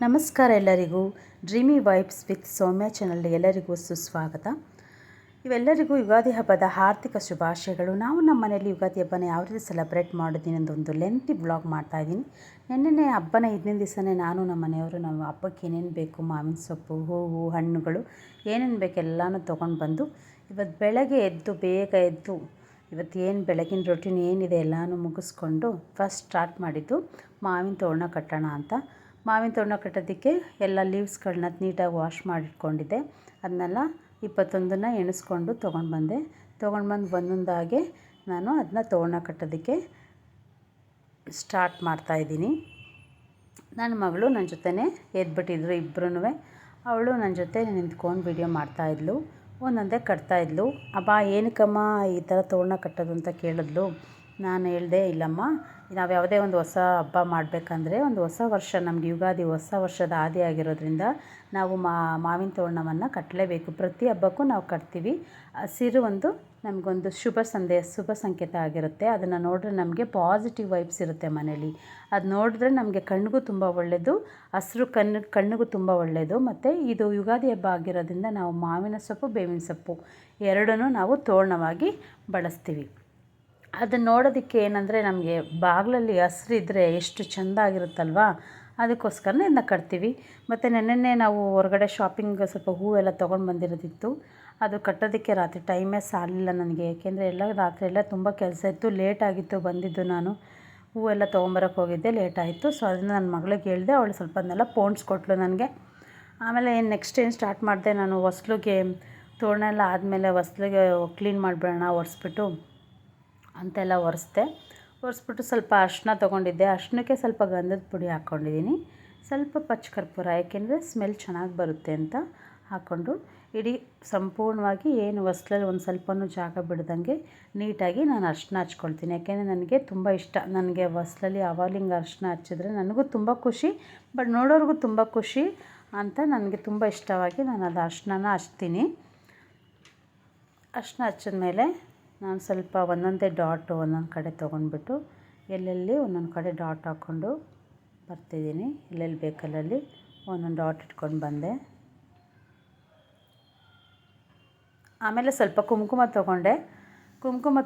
ನಮಸ್ಕಾರ ಎಲ್ಲರಿಗೂ. Dreamy vibes with ಸೌಮ್ಯ ಚಾನಲ್ಗೆ ಎಲ್ಲರಿಗೂ ಸುಸ್ವಾಗತ. ಇವೆಲ್ಲರಿಗೂ ಯುಗಾದಿ ಹಬ್ಬದ ಹಾರ್ದಿಕ ಶುಭಾಶಯಗಳು. ನಾವು ನಮ್ಮ ಮನೆಯಲ್ಲಿ ಯುಗಾದಿ ಹಬ್ಬನ ಯಾವ ರೀತಿ ಸೆಲೆಬ್ರೇಟ್ ಮಾಡಿದ್ದೀನಿ ಅಂತ ಒಂದು ಲೆಂತಿ ಬ್ಲಾಗ್ ಮಾಡ್ತಾಯಿದ್ದೀನಿ. ನೆನ್ನೆ ಹಬ್ಬನ ಹಿಂದಿನ ದಿವಸನೇ ನಾನು ನಮ್ಮ ಮನೆಯವರು ನಾವು ಹಬ್ಬಕ್ಕೆ ಏನೇನು ಬೇಕು, ಮಾವಿನ ಸೊಪ್ಪು, ಹೂವು, ಹಣ್ಣುಗಳು ಏನೇನು ಬೇಕು ಎಲ್ಲನೂ ತೊಗೊಂಡು ಬಂದು ಇವತ್ತು ಬೆಳಗ್ಗೆ ಬೇಗ ಎದ್ದು ಇವತ್ತು ಏನು ಬೆಳಗಿನ ರೊಟೀನ್ ಏನಿದೆ ಎಲ್ಲನೂ ಮುಗಿಸ್ಕೊಂಡು ಫಸ್ಟ್ ಸ್ಟಾರ್ಟ್ ಮಾಡಿದ್ದು ಮಾವಿನ ತೋರಣ ಕಟ್ಟೋಣ ಅಂತ. ಮಾವಿನ ತೋರಣ ಕಟ್ಟೋದಕ್ಕೆ ಎಲ್ಲ ಲೀವ್ಸ್ಗಳನ್ನ ನೀಟಾಗಿ ವಾಶ್ ಮಾಡಿಟ್ಕೊಂಡಿದ್ದೆ. ಅದನ್ನೆಲ್ಲ 21ನ್ನ ಎಣಿಸ್ಕೊಂಡು ತೊಗೊಂಡು ಬಂದು ಒಂದೊಂದಾಗೆ ನಾನು ಅದನ್ನ ತೋರಣ ಕಟ್ಟೋದಕ್ಕೆ ಸ್ಟಾರ್ಟ್ ಮಾಡ್ತಾಯಿದ್ದೀನಿ. ನನ್ನ ಮಗಳು ನನ್ನ ಜೊತೆನೇ ಎದ್ಬಿಟ್ಟಿದ್ರು ಇಬ್ಬರೂ. ಅವಳು ನನ್ನ ಜೊತೆ ನಿಂತ್ಕೊಂಡು ವಿಡಿಯೋ ಮಾಡ್ತಾಯಿದ್ಲು, ಒಂದೊಂದೇ ಕಟ್ತಾಯಿದ್ಲು. ಅಬ್ಬ ಏನಕ್ಕಮ್ಮ ಈ ಥರ ತೋರಣ ಕಟ್ಟೋದು ಅಂತ ಕೇಳಿದ್ಲು. ನಾನು ಹೇಳಿದೆ, ಇಲ್ಲಮ್ಮ, ನಾವು ಯಾವುದೇ ಒಂದು ಹೊಸ ಹಬ್ಬ ಮಾಡಬೇಕಂದ್ರೆ ಒಂದು ಹೊಸ ವರ್ಷ, ನಮಗೆ ಯುಗಾದಿ ಹೊಸ ವರ್ಷದ ಆದಿ ಆಗಿರೋದ್ರಿಂದ ನಾವು ಮಾವಿನ ತೋರಣವನ್ನು ಕಟ್ಟಲೇಬೇಕು. ಪ್ರತಿ ಹಬ್ಬಕ್ಕೂ ನಾವು ಕಟ್ತೀವಿ. ಹಸಿರು ಒಂದು ನಮಗೊಂದು ಶುಭ ಸಂಕೇತ ಆಗಿರುತ್ತೆ. ಅದನ್ನು ನೋಡಿದ್ರೆ ನಮಗೆ ಪಾಸಿಟಿವ್ ವೈಬ್ಸ್ ಇರುತ್ತೆ ಮನೇಲಿ. ಅದು ನೋಡಿದ್ರೆ ನಮಗೆ ಕಣ್ಣಿಗೂ ತುಂಬ ಒಳ್ಳೆಯದು, ಹಸಿರು ಕಣ್ಣಿಗೂ ತುಂಬ ಒಳ್ಳೆಯದು. ಮತ್ತು ಇದು ಯುಗಾದಿ ಹಬ್ಬ ಆಗಿರೋದ್ರಿಂದ ನಾವು ಮಾವಿನ ಸೊಪ್ಪು, ಬೇವಿನ ಸೊಪ್ಪು ಎರಡನ್ನೂ ನಾವು ತೋರಣವಾಗಿ ಬಳಸ್ತೀವಿ. ಅದನ್ನು ನೋಡೋದಕ್ಕೆ ಏನಂದರೆ ನಮಗೆ ಬಾಗಿಲಲ್ಲಿ ಹಸಿರಿದ್ದರೆ ಎಷ್ಟು ಚೆಂದ ಆಗಿರುತ್ತಲ್ವ, ಅದಕ್ಕೋಸ್ಕರನೇ ಇದನ್ನ ಕಟ್ತೀವಿ. ಮತ್ತು ನೆನ್ನೆ ನಾವು ಹೊರಗಡೆ ಶಾಪಿಂಗ್ ಸ್ವಲ್ಪ ಹೂವೆಲ್ಲ ತೊಗೊಂಡು ಬಂದಿರೋದಿತ್ತು. ಅದು ಕಟ್ಟೋದಕ್ಕೆ ರಾತ್ರಿ ಟೈಮೇ ಸಾಲಿಲ್ಲ ನನಗೆ, ಏಕೆಂದರೆ ರಾತ್ರಿ ಎಲ್ಲ ತುಂಬ ಕೆಲಸ ಇತ್ತು, ಲೇಟಾಗಿತ್ತು ಬಂದಿದ್ದು. ನಾನು ಹೂವೆಲ್ಲ ತೊಗೊಂಬರೋಕ್ಕೆ ಹೋಗಿದ್ದೆ, ಲೇಟಾಯಿತು. ಸೊ ಅದನ್ನು ನನ್ನ ಮಗಳಿಗೆ ಹೇಳಿದೆ, ಅವಳು ಸ್ವಲ್ಪ ಅದನ್ನೆಲ್ಲ ಪೋಣಿಸ್ಕೊಟ್ಲು ನನಗೆ. ಆಮೇಲೆ ನೆಕ್ಸ್ಟ್ ಏನು ಸ್ಟಾರ್ಟ್ ಮಾಡಿದೆ, ನಾನು ಹೊಸ್ಲಿಗೆ ತೋರಣ ಎಲ್ಲ ಆದಮೇಲೆ ಹೊಸ್ಲಿಗೆ ಕ್ಲೀನ್ ಮಾಡಿಬಿಡೋಣ ಒರೆಸ್ಬಿಟ್ಟು ಅಂತೆಲ್ಲ ಒರೆಸ್ಬಿಟ್ಟು ಸ್ವಲ್ಪ ಅರಿಶಿನ ತೊಗೊಂಡಿದ್ದೆ. ಅರಿಶಿನಕ್ಕೆ ಸ್ವಲ್ಪ ಗಂಧದ ಪುಡಿ ಹಾಕ್ಕೊಂಡಿದ್ದೀನಿ, ಸ್ವಲ್ಪ ಪಚ್ಚಕರ್ಪೂರ, ಏಕೆಂದರೆ ಸ್ಮೆಲ್ ಚೆನ್ನಾಗಿ ಬರುತ್ತೆ ಅಂತ ಹಾಕ್ಕೊಂಡು ಇಡೀ ಸಂಪೂರ್ಣವಾಗಿ ಏನು ಹೊಸ್ಲಲ್ಲಿ ಒಂದು ಸ್ವಲ್ಪನೂ ಜಾಗ ಬಿಡ್ದಂಗೆ ನೀಟಾಗಿ ನಾನು ಅರಿಶಿನ ಹಚ್ಕೊಳ್ತೀನಿ. ಯಾಕೆಂದರೆ ನನಗೆ ತುಂಬ ಇಷ್ಟ. ನನಗೆ ಹೊಸ್ಲಲ್ಲಿ ಆವಾಲಿಂಗ್ ಅರಿಶಿನ ಹಚ್ಚಿದ್ರೆ ನನಗೂ ತುಂಬ ಖುಷಿ, ಬಟ್ ನೋಡೋರಿಗೂ ತುಂಬ ಖುಷಿ ಅಂತ ನನಗೆ ತುಂಬ ಇಷ್ಟವಾಗಿ ನಾನು ಅದು ಅರಿಶಿನ ಹಚ್ತೀನಿ. ಅರಿಶಿನ ಹಚ್ಚಿದ್ಮೇಲೆ ನಾನು ಸ್ವಲ್ಪ ಒಂದೊಂದೇ ಡಾಟು ಒಂದೊಂದು ಕಡೆ ತೊಗೊಂಡ್ಬಿಟ್ಟು ಎಲ್ಲೆಲ್ಲಿ ಒಂದೊಂದು ಕಡೆ ಡಾಟ್ ಹಾಕ್ಕೊಂಡು ಬರ್ತಿದ್ದೀನಿ. ಎಲ್ಲೆಲ್ಲಿ ಬೇಕಲ್ಲಲ್ಲಿ ಒಂದೊಂದು ಡಾಟ್ ಇಟ್ಕೊಂಡು ಬಂದೆ. ಆಮೇಲೆ ಸ್ವಲ್ಪ ಕುಂಕುಮ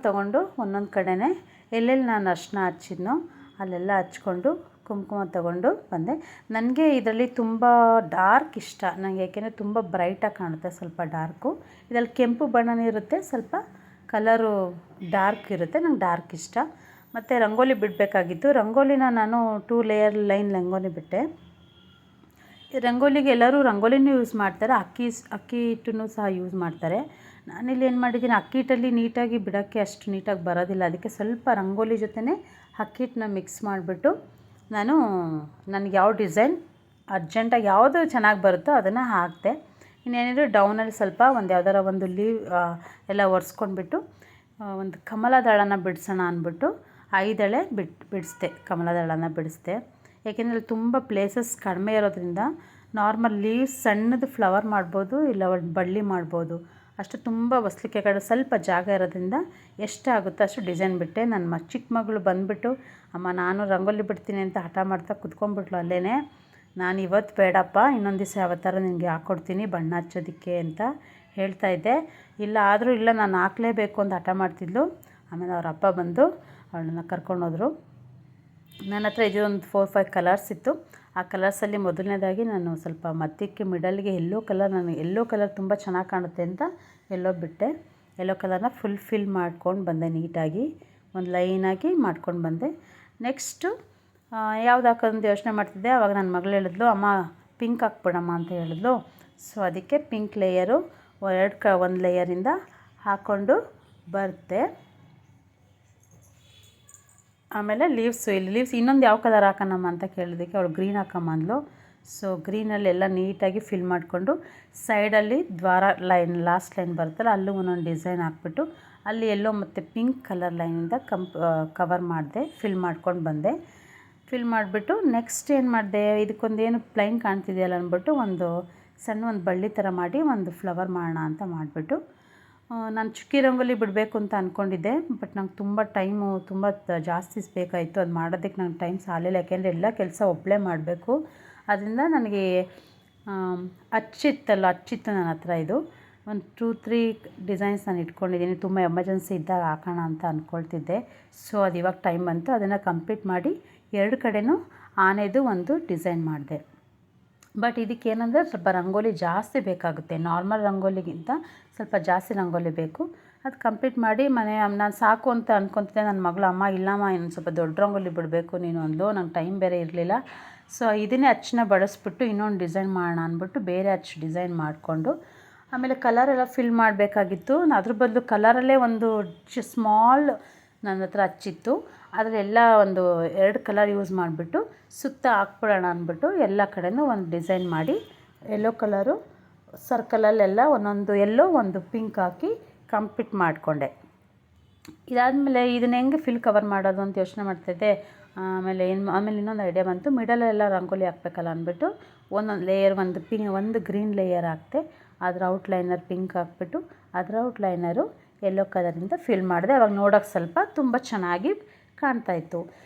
ತೊಗೊಂಡು ಒಂದೊಂದು ಕಡೆನೇ ಎಲ್ಲೆಲ್ಲಿ ನಾನು ಅರಿಶಿನ ಹಚ್ಚಿದ್ನೋ ಅಲ್ಲೆಲ್ಲ ಹಚ್ಕೊಂಡು ಕುಂಕುಮ ತೊಗೊಂಡು ಬಂದೆ. ನನಗೆ ಇದರಲ್ಲಿ ತುಂಬ ಡಾರ್ಕ್ ಇಷ್ಟ ನನಗೆ, ಏಕೆಂದರೆ ತುಂಬ ಬ್ರೈಟಾಗಿ ಕಾಣುತ್ತೆ. ಸ್ವಲ್ಪ ಡಾರ್ಕು ಇದರಲ್ಲಿ ಕೆಂಪು ಬಣ್ಣನೂ ಇರುತ್ತೆ, ಸ್ವಲ್ಪ ಕಲರು ಡಾರ್ಕ್ ಇರುತ್ತೆ. ನಂಗೆ ಡಾರ್ಕ್ ಇಷ್ಟ. ಮತ್ತು ರಂಗೋಲಿ ಬಿಡಬೇಕಾಗಿತ್ತು. ರಂಗೋಲಿನ ನಾನು 2 ಲೇಯರ್ ಲೈನ್ ರಂಗೋಲಿ ಬಿಟ್ಟೆ. ಈ ರಂಗೋಲಿಗೆ ಎಲ್ಲರೂ ರಂಗೋಲಿನೂ ಯೂಸ್ ಮಾಡ್ತಾರೆ, ಅಕ್ಕಿ ಹಿಟ್ಟನ್ನು ಸಹ ಯೂಸ್ ಮಾಡ್ತಾರೆ. ನಾನಿಲ್ಲಿ ಏನು ಮಾಡಿದ್ದೀನಿ, ಅಕ್ಕಿ ಹಿಟ್ಟಲ್ಲಿ ನೀಟಾಗಿ ಬಿಡೋಕ್ಕೆ ಅಷ್ಟು ನೀಟಾಗಿ ಬರೋದಿಲ್ಲ. ಅದಕ್ಕೆ ಸ್ವಲ್ಪ ರಂಗೋಲಿ ಜೊತೆನೇ ಅಕ್ಕಿ ಹಿಟ್ಟನ್ನ ಮಿಕ್ಸ್ ಮಾಡಿಬಿಟ್ಟು ನನಗೆ ಯಾವ ಡಿಸೈನ್ ಅರ್ಜೆಂಟಾಗಿ ಯಾವುದು ಚೆನ್ನಾಗಿ ಬರುತ್ತೋ ಅದನ್ನು ಹಾಕಿದೆ. ಇನ್ನೇನಿದ್ರು ಡೌನಲ್ಲಿ ಸ್ವಲ್ಪ ಯಾವ್ದಾರ ಒಂದು ಲೀವ್ ಎಲ್ಲ ಒರೆಸ್ಕೊಂಡ್ಬಿಟ್ಟು ಒಂದು ಕಮಲದಳನ ಬಿಡಿಸೋಣ ಅಂದ್ಬಿಟ್ಟು 5 ಎಳೆ ಬಿಡಿಸ್ದೆ. ಕಮಲದಳನ ಬಿಡಿಸ್ದೆ, ಏಕೆಂದರೆ ತುಂಬ ಪ್ಲೇಸಸ್ ಕಡಿಮೆ ಇರೋದ್ರಿಂದ ನಾರ್ಮಲ್ ಲೀವ್ಸ್ ಸಣ್ಣದು ಫ್ಲವರ್ ಮಾಡ್ಬೋದು, ಇಲ್ಲ ಒಂದು ಬಳ್ಳಿ ಮಾಡ್ಬೋದು. ಅಷ್ಟು ತುಂಬ ಹೊಸ್ಲಿಕ್ಕೆ ಕಡೆ ಸ್ವಲ್ಪ ಜಾಗ ಇರೋದ್ರಿಂದ ಎಷ್ಟಾಗುತ್ತೋ ಅಷ್ಟು ಡಿಸೈನ್ ಬಿಟ್ಟೆ. ನನ್ನ ಚಿಕ್ಕ ಮಗಳು ಬಂದುಬಿಟ್ಟು, ಅಮ್ಮ ನಾನು ರಂಗೋಲಿ ಬಿಡ್ತೀನಿ ಅಂತ ಹಠ ಮಾಡ್ತಾ ಕುತ್ಕೊಂಡ್ಬಿಟ್ಲು ಅಲ್ಲೇ. ನಾನು ಇವತ್ತು ಬೇಡಪ್ಪ, ಇನ್ನೊಂದು ದಿವಸ ಯಾವ ಥರ ನಿನಗೆ ಹಾಕ್ಕೊಡ್ತೀನಿ ಬಣ್ಣ ಹಚ್ಚೋದಕ್ಕೆ ಅಂತ ಹೇಳ್ತಾಯಿದ್ದೆ. ಇಲ್ಲ ನಾನು ಹಾಕಲೇಬೇಕು ಅಂತ ಹಠ ಮಾಡ್ತಿದ್ಲು. ಆಮೇಲೆ ಅವ್ರ ಅಪ್ಪ ಬಂದು ಅವಳನ್ನ ಕರ್ಕೊಂಡೋದ್ರು. ನನ್ನ ಹತ್ರ ಇದೊಂದು 4-5 ಕಲರ್ಸ್ ಇತ್ತು. ಆ ಕಲರ್ಸಲ್ಲಿ ಮೊದಲನೇದಾಗಿ ನಾನು ಸ್ವಲ್ಪ ಮಧ್ಯಕ್ಕೆ ಮಿಡಲ್ಗೆ ಎಲ್ಲೋ ಕಲರ್ ತುಂಬ ಚೆನ್ನಾಗಿ ಕಾಣುತ್ತೆ ಅಂತ ಎಲ್ಲೋ ಕಲರ್ನ ಫಿಲ್ ಮಾಡ್ಕೊಂಡು ಬಂದೆ. ನೀಟಾಗಿ ಒಂದು ಲೈನಾಗಿ ಮಾಡ್ಕೊಂಡು ಬಂದೆ. ನೆಕ್ಸ್ಟು ಯಾವ್ದು ಹಾಕೋದಂತ ಯೋಚನೆ ಮಾಡ್ತಿದ್ದೆ. ಆವಾಗ ನನ್ನ ಮಗಳು ಹೇಳಿದ್ಲು, ಅಮ್ಮ ಪಿಂಕ್ ಹಾಕ್ಬಿಡಮ್ಮ ಅಂತ ಹೇಳಿದ್ಲು. ಸೊ ಅದಕ್ಕೆ ಪಿಂಕ್ ಲೇಯರು ಒಂದು ಲೇಯರಿಂದ ಹಾಕ್ಕೊಂಡು ಬರ್ತೆ. ಆಮೇಲೆ ಲೀವ್ಸ್ ಇನ್ನೊಂದು ಯಾವ ಕಲರ್ ಹಾಕೋಣಮ್ಮ ಅಂತ ಕೇಳಿದ್ದಕ್ಕೆ ಅವಳು ಗ್ರೀನ್ ಹಾಕಮ್ಮ ಅಂದ್ಲು. ಸೊ ಗ್ರೀನಲ್ಲೆಲ್ಲ ನೀಟಾಗಿ ಫಿಲ್ ಮಾಡಿಕೊಂಡು ಸೈಡಲ್ಲಿ ಲೈನ್ ಲಾಸ್ಟ್ ಲೈನ್ ಬರುತ್ತಲ್ಲ ಅಲ್ಲೂ ಒಂದೊಂದು ಡಿಸೈನ್ ಹಾಕ್ಬಿಟ್ಟು ಅಲ್ಲಿ ಎಲ್ಲೋ ಮತ್ತು ಪಿಂಕ್ ಕಲರ್ ಲೈನಿಂದ ಕವರ್ ಮಾಡಿದೆ, ಫಿಲ್ ಮಾಡ್ಕೊಂಡು ಬಂದೆ. ಫಿಲ್ ಮಾಡಿಬಿಟ್ಟು ನೆಕ್ಸ್ಟ್ ಏನು ಮಾಡಿದೆ, ಇದಕ್ಕೊಂದೇನು ಪ್ಲೈನ್ ಕಾಣ್ತಿದೆಯಲ್ಲ ಅಂದ್ಬಿಟ್ಟು ಒಂದು ಬಳ್ಳಿ ಥರ ಮಾಡಿ ಒಂದು ಫ್ಲವರ್ ಮಾಡೋಣ ಅಂತ ಮಾಡಿಬಿಟ್ಟು ನಾನು ಚುಕ್ಕಿ ರಂಗೋಲಿ ಬಿಡಬೇಕು ಅಂತ ಅಂದ್ಕೊಂಡಿದ್ದೆ. ಬಟ್ ನಂಗೆ ತುಂಬ ಜಾಸ್ತಿ ಬೇಕಾಯಿತು. ಅದು ಮಾಡೋದಕ್ಕೆ ನಂಗೆ ಟೈಮ್ ಸಾಲಿಲ್ಲ, ಯಾಕೆಂದರೆ ಎಲ್ಲ ಕೆಲಸ ಒಬ್ಬಳೇ ಮಾಡಬೇಕು. ಅದರಿಂದ ನನಗೆ ಅಚ್ಚಿತ್ತು ನನ್ನ ಹತ್ರ. ಇದು ಒಂದು 2-3 ಡಿಸೈನ್ಸ್ ನಾನು ಇಟ್ಕೊಂಡಿದ್ದೀನಿ. ತುಂಬ ಎಮರ್ಜೆನ್ಸಿ ಇದ್ದಾಗ ಹಾಕೋಣ ಅಂತ ಅಂದ್ಕೊಳ್ತಿದ್ದೆ. ಸೊ ಅದು ಇವಾಗ ಟೈಮ್ ಬಂತು. ಅದನ್ನು ಕಂಪ್ಲೀಟ್ ಮಾಡಿ 2 ಕಡೆನೂ ಆನೆದು ಒಂದು ಡಿಸೈನ್ ಮಾಡಿದೆ. ಬಟ್ ಇದಕ್ಕೇನೆಂದರೆ ಸ್ವಲ್ಪ ರಂಗೋಲಿ ಜಾಸ್ತಿ ಬೇಕಾಗುತ್ತೆ. ನಾರ್ಮಲ್ ರಂಗೋಲಿಗಿಂತ ಸ್ವಲ್ಪ ಜಾಸ್ತಿ ರಂಗೋಲಿ ಬೇಕು. ಅದು ಕಂಪ್ಲೀಟ್ ಮಾಡಿ ನಾನು ಸಾಕು ಅಂತ ಅಂದ್ಕೊತಿದ್ದೆ. ನನ್ನ ಮಗಳು, ಅಮ್ಮ ಇಲ್ಲಮ್ಮ ಇನ್ನೊಂದು ಸ್ವಲ್ಪ ದೊಡ್ಡ ರಂಗೋಲಿ ಬಿಡಬೇಕು ನೀನು ಅಂದ್ಲು. ನಂಗೆ ಟೈಮ್ ಬೇರೆ ಇರಲಿಲ್ಲ. ಸೊ ಇದನ್ನೇ ಅಚ್ಚನ್ನ ಬಳಸ್ಬಿಟ್ಟು ಇನ್ನೊಂದು ಡಿಸೈನ್ ಮಾಡೋಣ ಅಂದ್ಬಿಟ್ಟು ಬೇರೆ ಅಚ್ಚು ಡಿಸೈನ್ ಮಾಡಿಕೊಂಡು ಆಮೇಲೆ ಕಲರೆಲ್ಲ ಫಿಲ್ ಮಾಡಬೇಕಾಗಿತ್ತು. ಅದ್ರ ಬದಲು ಕಲರಲ್ಲೇ ಒಂದು ಸ್ಮಾಲ್ ನನ್ನ ಹತ್ರ ಅಚ್ಚಿತ್ತು. ಅದರಲ್ಲೆಲ್ಲ ಒಂದು 2 ಕಲರ್ ಯೂಸ್ ಮಾಡಿಬಿಟ್ಟು ಸುತ್ತ ಹಾಕ್ಬಿಡೋಣ ಅಂದ್ಬಿಟ್ಟು ಎಲ್ಲ ಕಡೆನೂ ಒಂದು ಡಿಸೈನ್ ಮಾಡಿ ಯೆಲ್ಲೋ ಕಲರು ಸರ್ಕಲಲ್ಲೆಲ್ಲ ಒಂದೊಂದು ಯೆಲ್ಲೋ ಒಂದು ಪಿಂಕ್ ಹಾಕಿ ಕಂಪ್ಲೀಟ್ ಮಾಡಿಕೊಂಡೆ. ಇದಾದಮೇಲೆ ಇದನ್ನ ಹೆಂಗೆ ಫಿಲ್ ಕವರ್ ಮಾಡೋದು ಅಂತ ಯೋಚನೆ ಮಾಡ್ತಾಯಿದ್ದೆ. ಆಮೇಲೆ ಇನ್ನೊಂದು ಐಡಿಯಾ ಬಂತು. ಮಿಡಲೆಲ್ಲ ರಂಗೋಲಿ ಹಾಕ್ಬೇಕಲ್ಲ ಅಂದ್ಬಿಟ್ಟು ಒಂದೊಂದು ಲೇಯರ್ ಒಂದು ಗ್ರೀನ್ ಲೇಯರ್ ಹಾಕ್ತೆ. ಅದರ ಔಟ್ಲೈನರ್ ಪಿಂಕ್ ಹಾಕ್ಬಿಟ್ಟು ಅದರ ಔಟ್ಲೈನರು ಯೆಲ್ಲೋ ಕಲರಿಂದ ಫಿಲ್ ಮಾಡಿದೆ. ಅವಾಗ ನೋಡೋಕ್ಕೆ ಸ್ವಲ್ಪ ತುಂಬ ಚೆನ್ನಾಗಿ ಕಾಣ್ತಾಯಿತ್ತು.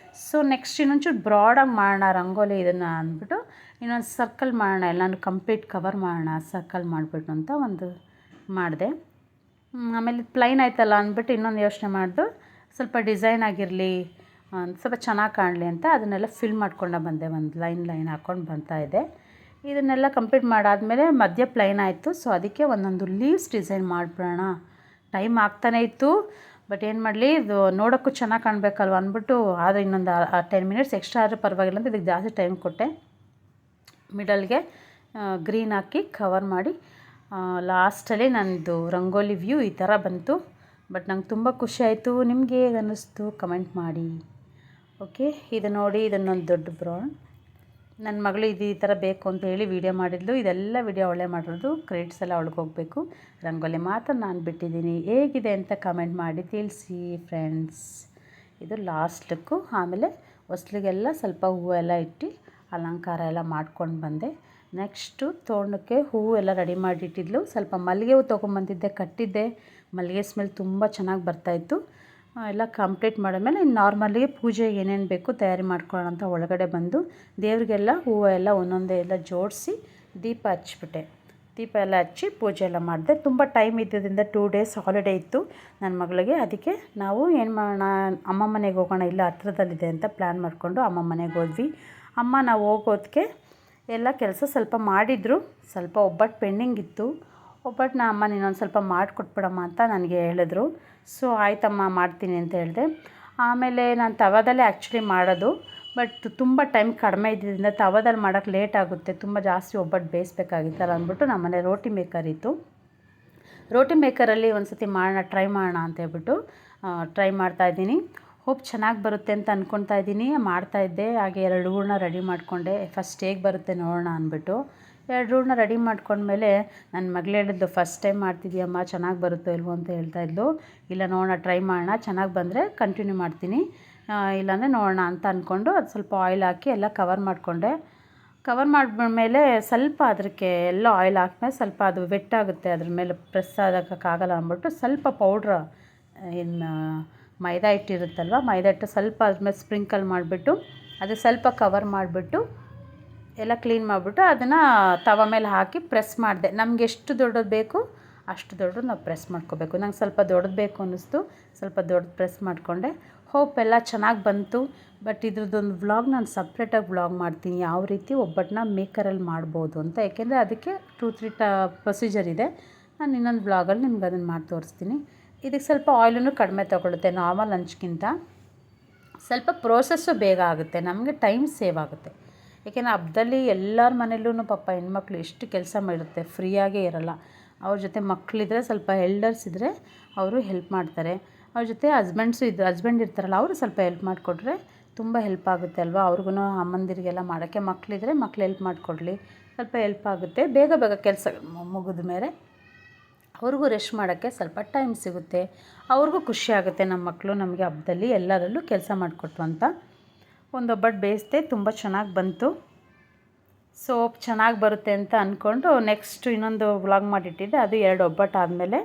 ಸೊ ನೆಕ್ಸ್ಟ್ ಇನ್ನೊಂಚೂರು ಬ್ರಾಡಾಗಿ ಮಾಡೋಣ ರಂಗೋಲಿ ಇದನ್ನು ಅಂದ್ಬಿಟ್ಟು ಇನ್ನೊಂದು ಸರ್ಕಲ್ ಮಾಡೋಣ, ಎಲ್ಲನೂ ಕಂಪ್ಲೀಟ್ ಕವರ್ ಮಾಡೋಣ ಸರ್ಕಲ್ ಮಾಡಿಬಿಟ್ಟು ಅಂತ ಒಂದು ಮಾಡಿದೆ. ಆಮೇಲೆ ಪ್ಲೈನ್ ಆಯ್ತಲ್ಲ ಅಂದ್ಬಿಟ್ಟು ಇನ್ನೊಂದು ಯೋಚನೆ ಮಾಡಿದು, ಸ್ವಲ್ಪ ಡಿಸೈನ್ ಆಗಿರಲಿ, ಸ್ವಲ್ಪ ಚೆನ್ನಾಗಿ ಕಾಣಲಿ ಅಂತ ಅದನ್ನೆಲ್ಲ ಫಿಲ್ ಮಾಡ್ಕೊಂಡು ಬಂದೆ. ಒಂದು ಲೈನ್ ಹಾಕ್ಕೊಂಡು ಬರ್ತಾಯಿದ್ದೆ. ಇದನ್ನೆಲ್ಲ ಕಂಪ್ಲೀಟ್ ಮಾಡಾದಮೇಲೆ ಮಧ್ಯ ಪ್ಲೈನ್ ಆಯಿತು. ಸೊ ಅದಕ್ಕೆ ಒಂದೊಂದು ಲೀವ್ಸ್ ಡಿಸೈನ್ ಮಾಡಿಬಿಡೋಣ. ಟೈಮ್ ಆಗ್ತಾನೇ ಇತ್ತು. ಬಟ್ ಏನು ಮಾಡಲಿ, ಇದು ನೋಡೋಕ್ಕೂ ಚೆನ್ನಾಗಿ ಕಾಣಬೇಕಲ್ವ ಅಂದ್ಬಿಟ್ಟು ಆದರೆ ಇನ್ನೊಂದು 10 ಮಿನಿಟ್ಸ್ ಎಕ್ಸ್ಟ್ರಾ ಆದರೂ ಪರವಾಗಿಲ್ಲ ಅಂತ ಇದಕ್ಕೆ ಜಾಸ್ತಿ ಟೈಮ್ ಕೊಟ್ಟೆ. ಮಿಡಲ್ಗೆ ಗ್ರೀನ್ ಹಾಕಿ ಕವರ್ ಮಾಡಿ ಲಾಸ್ಟಲ್ಲಿ ನನ್ನದು ರಂಗೋಲಿ ವ್ಯೂ ಈ ಥರ ಬಂತು. ಬಟ್ ನಂಗೆ ತುಂಬ ಖುಷಿ ಆಯಿತು. ನಿಮಗೆ ಹೇಗೆ ಅನ್ನಿಸ್ತು ಕಮೆಂಟ್ ಮಾಡಿ. ಓಕೆ, ಇದು ನೋಡಿ, ಇದನ್ನೊಂದು ದೊಡ್ಡ ಬ್ರೌನ್. ನನ್ನ ಮಗಳು ಈ ಥರ ಬೇಕು ಅಂತ ಹೇಳಿ ವೀಡಿಯೋ ಮಾಡಿದ್ಲು. ಇದೆಲ್ಲ ವೀಡಿಯೋ ಅವಳೇ ಮಾಡಿರೋದು. ಕ್ರೆಡಿಟ್ಸ್ ಎಲ್ಲ ಅವಳಿಗೆ ಹೋಗಬೇಕು. ರಂಗೋಲಿ ಮಾತ್ರ ನಾನು ಬಿಟ್ಟಿದ್ದೀನಿ. ಹೇಗಿದೆ ಅಂತ ಕಮೆಂಟ್ ಮಾಡಿ ತಿಳಿಸಿ ಫ್ರೆಂಡ್ಸ್. ಇದು ಲಾಸ್ಟ್ ಲುಕ್ಕು. ಆಮೇಲೆ ಹೊಸ್ಲಿಗೆಲ್ಲ ಸ್ವಲ್ಪ ಹೂವೆಲ್ಲ ಇಟ್ಟು ಅಲಂಕಾರ ಎಲ್ಲ ಮಾಡ್ಕೊಂಡು ಬಂದೆ. ನೆಕ್ಸ್ಟು ತೋರಣಕ್ಕೆ ಹೂವು ಎಲ್ಲ ರೆಡಿ ಮಾಡಿಟ್ಟಿದ್ಲು. ಸ್ವಲ್ಪ ಮಲ್ಲಿಗೆ ಹೂವು ತೊಗೊಂಬಂದಿದ್ದೆ, ಕಟ್ಟಿದ್ದೆ. ಮಲ್ಲಿಗೆ ಸ್ಮೆಲ್ ತುಂಬ ಚೆನ್ನಾಗಿ ಬರ್ತಾಯಿತ್ತು. ಎಲ್ಲ ಕಂಪ್ಲೀಟ್ ಮಾಡಿದ್ಮೇಲೆ ಇನ್ನು ನಾರ್ಮಲಿ ಪೂಜೆಗೆ ಏನೇನು ಬೇಕು ತಯಾರಿ ಮಾಡ್ಕೊಳ್ಳೋಣ ಅಂತ ಒಳಗಡೆ ಬಂದು ದೇವರಿಗೆಲ್ಲ ಹೂವು ಎಲ್ಲ ಒಂದೊಂದೇ ಎಲ್ಲ ಜೋಡಿಸಿ ದೀಪ ಹಚ್ಬಿಟ್ಟೆ. ದೀಪ ಎಲ್ಲ ಹಚ್ಚಿ ಪೂಜೆ ಎಲ್ಲ ಮಾಡಿದೆ. ತುಂಬ ಟೈಮ್ ಇದ್ದಿದ್ದರಿಂದ 2 ಡೇಸ್ ಹಾಲಿಡೇ ಇತ್ತು ನನ್ನ ಮಗಳಿಗೆ. ಅದಕ್ಕೆ ನಾವು ಏನು ಮಾಡೋಣ, ಅಮ್ಮ ಮನೆಗೆ ಹೋಗೋಣ, ಇಲ್ಲ ಹತ್ರದಲ್ಲಿದೆ ಅಂತ ಪ್ಲ್ಯಾನ್ ಮಾಡಿಕೊಂಡು ಅಮ್ಮ ಮನೆಗೆ ಹೋದ್ವಿ. ಅಮ್ಮ ನಾವು ಹೋಗೋದಕ್ಕೆ ಎಲ್ಲ ಕೆಲಸ ಸ್ವಲ್ಪ ಮಾಡಿದರು. ಸ್ವಲ್ಪ ಒಬ್ಬಟ್ಟು ಪೆಂಡಿಂಗ್ ಇತ್ತು. ಒಬ್ಬಟ್ಟನ್ನ ಅಮ್ಮ ನೀನೊಂದು ಸ್ವಲ್ಪ ಮಾಡಿಕೊಟ್ಬಿಡಮ್ಮ ಅಂತ ನನಗೆ ಹೇಳಿದ್ರು. ಸೊ ಆಯ್ತಮ್ಮ ಮಾಡ್ತೀನಿ ಅಂತ ಹೇಳಿದೆ. ಆಮೇಲೆ ನಾನು ತವಾದಲ್ಲೇ ಆ್ಯಕ್ಚುಲಿ ಮಾಡೋದು. ಬಟ್ ತುಂಬ ಟೈಮ್ ಕಡಿಮೆ ಇದ್ದಿದ್ದರಿಂದ ತವಾದಲ್ಲಿ ಮಾಡೋಕ್ಕೆ ಲೇಟ್ ಆಗುತ್ತೆ, ತುಂಬ ಜಾಸ್ತಿ ಒಬ್ಬಟ್ಟು ಬೇಯಿಸ್ಬೇಕಾಗಿತ್ತಲ್ಲ ಅಂದ್ಬಿಟ್ಟು ನಮ್ಮನೆ ರೋಟಿ ಮೇಕರ್ ಇತ್ತು. ರೋಟಿ ಮೇಕರಲ್ಲಿ ಒಂದು ಸತಿ ಟ್ರೈ ಮಾಡೋಣ ಅಂತ ಹೇಳ್ಬಿಟ್ಟು ಟ್ರೈ ಮಾಡ್ತಾಯಿದ್ದೀನಿ. ಹೋಪ್ ಚೆನ್ನಾಗಿ ಬರುತ್ತೆ ಅಂತ ಅಂದ್ಕೊಳ್ತಾ ಇದ್ದೀನಿ. ಮಾಡ್ತಾಯಿದ್ದೆ. ಹಾಗೆ 2 ಹೂರಣ ರೆಡಿ ಮಾಡಿಕೊಂಡೆ. ಫಸ್ಟ್ ಹೇಗೆ ಬರುತ್ತೆ ನೋಡೋಣ ಅಂದ್ಬಿಟ್ಟು 2 ಹೂರಣ ರೆಡಿ ಮಾಡ್ಕೊಂಡ್ಮೇಲೆ ನನ್ನ ಮಗಳು ಹೇಳಿದ್ಲು, ಫಸ್ಟ್ ಟೈಮ್ ಮಾಡ್ತಿದ್ದೀಯಮ್ಮ, ಚೆನ್ನಾಗಿ ಬರುತ್ತೋ ಇಲ್ವೋ ಅಂತ ಹೇಳ್ತಾಯಿದ್ಲು. ಇಲ್ಲ ನೋಡೋಣ, ಟ್ರೈ ಮಾಡೋಣ, ಚೆನ್ನಾಗಿ ಬಂದರೆ ಕಂಟಿನ್ಯೂ ಮಾಡ್ತೀನಿ, ಇಲ್ಲಾಂದರೆ ನೋಡೋಣ ಅಂತ ಅಂದ್ಕೊಂಡು ಅದು ಸ್ವಲ್ಪ ಆಯಿಲ್ ಹಾಕಿ ಎಲ್ಲ ಕವರ್ ಮಾಡಿಕೊಂಡೆ. ಕವರ್ ಮಾಡಿದ್ಮೇಲೆ ಸ್ವಲ್ಪ ಅದಕ್ಕೆ ಎಲ್ಲ ಆಯಿಲ್ ಹಾಕಿದ್ಮೇಲೆ ಸ್ವಲ್ಪ ಅದು ವೆಟ್ಟಾಗುತ್ತೆ, ಅದ್ರ ಮೇಲೆ ಪ್ರೆಸ್ ಆಗೋಕ್ಕಾಗಲ್ಲ ಅಂದ್ಬಿಟ್ಟು ಸ್ವಲ್ಪ ಪೌಡ್ರ್ ಮೈದಾ ಹಿಟ್ಟಿರುತ್ತಲ್ವ, ಮೈದಾ ಹಿಟ್ಟು ಸ್ವಲ್ಪ ಅದ್ರ ಮೇಲೆ ಸ್ಪ್ರಿಂಕಲ್ ಮಾಡಿಬಿಟ್ಟು ಅದು ಸ್ವಲ್ಪ ಕವರ್ ಮಾಡಿಬಿಟ್ಟು ಎಲ್ಲ ಕ್ಲೀನ್ ಮಾಡಿಬಿಟ್ಟು ಅದನ್ನು ತವ ಮೇಲೆ ಹಾಕಿ ಪ್ರೆಸ್ ಮಾಡಿದೆ. ನಮ್ಗೆ ಎಷ್ಟು ದೊಡ್ಡದು ಬೇಕು ಅಷ್ಟು ದೊಡ್ಡದು ನಾವು ಪ್ರೆಸ್ ಮಾಡ್ಕೋಬೇಕು. ನಂಗೆ ಸ್ವಲ್ಪ ದೊಡ್ಡದು ಬೇಕು ಅನ್ನಿಸ್ತು, ಸ್ವಲ್ಪ ದೊಡ್ಡದು ಪ್ರೆಸ್ ಮಾಡಿಕೊಂಡೆ. ಹೋಪ್ ಎಲ್ಲ ಚೆನ್ನಾಗಿ ಬಂತು. ಬಟ್ ಇದ್ರದ್ದೊಂದು ವ್ಲಾಗ್ ನಾನು ಸಪ್ರೇಟಾಗಿ ವ್ಲಾಗ್ ಮಾಡ್ತೀನಿ, ಯಾವ ರೀತಿ ಒಬ್ಬಟ್ಟನ್ನ ಮೇಕರಲ್ಲಿ ಮಾಡ್ಬೋದು ಅಂತ. ಯಾಕೆಂದರೆ ಅದಕ್ಕೆ 2-3 ಪ್ರೊಸೀಜರ್ ಇದೆ. ನಾನು ಇನ್ನೊಂದು ವ್ಲಾಗಲ್ಲಿ ನಿಮ್ಗೆ ಅದನ್ನು ಮಾಡಿ ತೋರಿಸ್ತೀನಿ. ಇದಕ್ಕೆ ಸ್ವಲ್ಪ ಆಯಿಲನ್ನು ಕಡಿಮೆ ತೊಗೊಳುತ್ತೆ ನಾರ್ಮಲ್ ಹಂಚ್ಗಿಂತ. ಸ್ವಲ್ಪ ಪ್ರೋಸೆಸ್ಸು ಬೇಗ ಆಗುತ್ತೆ, ನಮಗೆ ಟೈಮ್ ಸೇವ್ ಆಗುತ್ತೆ. ಏಕೆಂದರೆ ಹಬ್ಬದಲ್ಲಿ ಎಲ್ಲರ ಮನೆಯಲ್ಲೂ ಪಾಪ ಹೆಣ್ಮಕ್ಳು ಎಷ್ಟು ಕೆಲಸ ಮಾಡಿರುತ್ತೆ, ಫ್ರೀಯಾಗೇ ಇರೋಲ್ಲ. ಅವ್ರ ಜೊತೆ ಮಕ್ಕಳಿದ್ರೆ, ಸ್ವಲ್ಪ ಎಲ್ಡರ್ಸ್ ಇದ್ದರೆ ಅವರು ಹೆಲ್ಪ್ ಮಾಡ್ತಾರೆ. ಅವ್ರ ಜೊತೆ ಹಸ್ಬೆಂಡ್ ಇರ್ತಾರಲ್ಲ, ಅವರು ಸ್ವಲ್ಪ ಹೆಲ್ಪ್ ಮಾಡಿಕೊಟ್ರೆ ತುಂಬ ಹೆಲ್ಪ್ ಆಗುತ್ತೆ ಅಲ್ವಾ. ಅವ್ರಿಗೂ ಅಮ್ಮಂದಿರಿಗೆಲ್ಲ ಮಾಡೋಕ್ಕೆ ಮಕ್ಕಳಿದ್ರೆ ಮಕ್ಳು ಹೆಲ್ಪ್ ಮಾಡಿಕೊಡ್ಲಿ, ಸ್ವಲ್ಪ ಹೆಲ್ಪ್ ಆಗುತ್ತೆ. ಬೇಗ ಕೆಲಸ ಮುಗಿದ ಮೇಲೆ ಅವ್ರಿಗೂ ರೆಸ್ಟ್ ಮಾಡೋಕ್ಕೆ ಸ್ವಲ್ಪ ಟೈಮ್ ಸಿಗುತ್ತೆ. ಅವ್ರಿಗೂ ಖುಷಿ ಆಗುತ್ತೆ, ನಮ್ಮ ಮಕ್ಕಳು ನಮಗೆ ಹಬ್ಬದಲ್ಲಿ ಎಲ್ಲರಲ್ಲೂ ಕೆಲಸ ಮಾಡಿಕೊಟ್ರು ಅಂತ. ಒಂದು ಒಬ್ಬಟ್ಟು ಬೇಯಿಸಿದೆ, ತುಂಬ ಚೆನ್ನಾಗಿ ಬಂತು. ಸೊ ಚೆನ್ನಾಗಿ ಬರುತ್ತೆ ಅಂತ ಅಂದ್ಕೊಂಡು ನೆಕ್ಸ್ಟ್ ಇನ್ನೊಂದು ವ್ಲಾಗ್ ಮಾಡಿಟ್ಟಿದ್ದೆ. ಅದು 2 ಒಬ್ಬಟ್ಟು ಆದಮೇಲೆ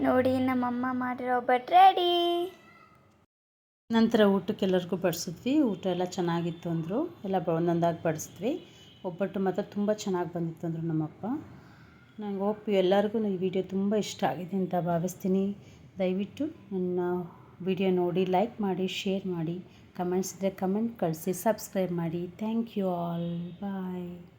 ನೋಡಿ ನಮ್ಮಮ್ಮ ಮಾಡಿರೋ ಒಬ್ಬಟ್ಟು ರೆಡಿ. ನಂತರ ಊಟಕ್ಕೆ ಎಲ್ಲರಿಗೂ ಬಡಿಸಿದ್ವಿ. ಊಟ ಎಲ್ಲ ಚೆನ್ನಾಗಿತ್ತು ಅಂದರು. ಎಲ್ಲ ಒಂದೊಂದಾಗಿ ಬಡಿಸಿದ್ವಿ. ಒಬ್ಬಟ್ಟು ಮಾತ್ರ ತುಂಬ ಚೆನ್ನಾಗಿ ಬಂದಿತ್ತು ಅಂದರು ನಮ್ಮಪ್ಪ. ನಂಗೆ ಹೋಪ್ ಎಲ್ಲರಿಗೂ ಈ ವಿಡಿಯೋ ತುಂಬ ಇಷ್ಟ ಆಗಿದೆ ಅಂತ ಭಾವಿಸ್ತೀನಿ. ದಯವಿಟ್ಟು ನನ್ನ ವಿಡಿಯೋ ನೋಡಿ ಲೈಕ್ ಮಾಡಿ, ಶೇರ್ ಮಾಡಿ, ಕಮೆಂಟ್ಸ್ ಇದ್ದರೆ ಕಮೆಂಟ್ ಕಳಿಸಿ, ಸಬ್ಸ್ಕ್ರೈಬ್ ಮಾಡಿ. Thank you all. ಬಾಯ್.